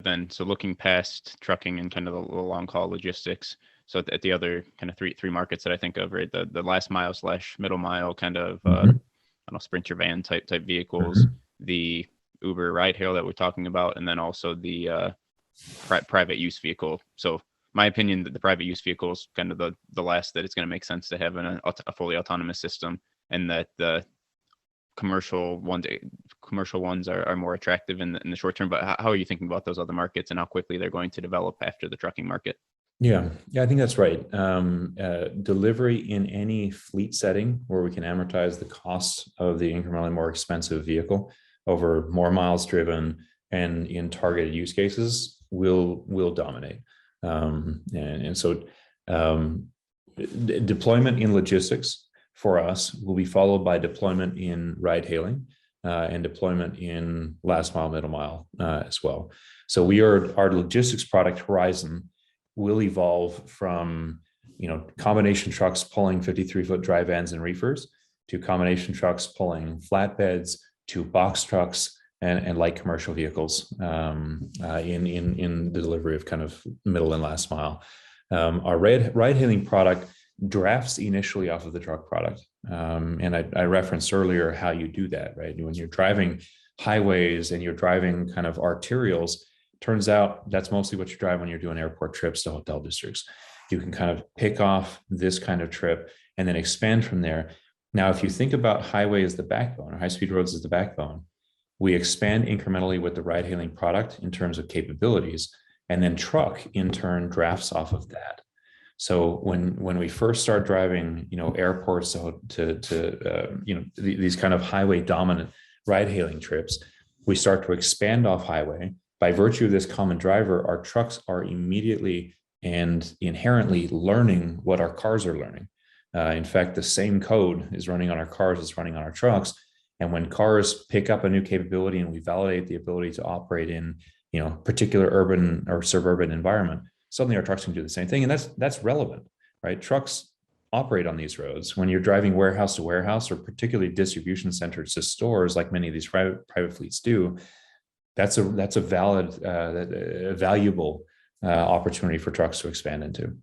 then, so looking past trucking and kind of the long haul logistics, so at the other kind of three markets that I think of, right, the last mile slash middle mile kind of I don't know, Sprinter van type vehicles, the Uber ride hail that we're talking about, and then also the private use vehicle. So my opinion that the private use vehicle is kind of the last that it's going to make sense to have in a fully autonomous system, and that the commercial ones are more attractive in the short term. But how are you thinking about those other markets and how quickly they're going to develop after the trucking market? Yeah, I think that's right. Delivery in any fleet setting where we can amortize the cost of the incrementally more expensive vehicle over more miles driven and in targeted use cases will dominate. So deployment in logistics for us will be followed by deployment in ride hailing and deployment in last mile, middle mile as well. So our logistics product horizon will evolve from, combination trucks pulling 53-foot dry vans and reefers to combination trucks pulling flatbeds to box trucks and light commercial vehicles in the delivery of kind of middle and last mile. Our ride hailing product drafts initially off of the truck product. And I referenced earlier how you do that, right? When you're driving highways and you're driving kind of arterials, turns out that's mostly what you drive when you're doing airport trips to hotel districts. You can kind of pick off this kind of trip and then expand from there. Now, if you think about highway as the backbone or high-speed roads as the backbone, we expand incrementally with the ride-hailing product in terms of capabilities, and then truck in turn drafts off of that. So when we first start driving, airports to these kind of highway dominant ride-hailing trips, we start to expand off highway. By virtue of this common driver, our trucks are immediately and inherently learning what our cars are learning. In fact, the same code is running on our cars as running on our trucks. And when cars pick up a new capability and we validate the ability to operate in, particular urban or suburban environment, suddenly our trucks can do the same thing. And that's relevant, right? Trucks operate on these roads. When you're driving warehouse to warehouse or particularly distribution centers to stores, like many of these private fleets do, that's a valuable opportunity for trucks to expand into.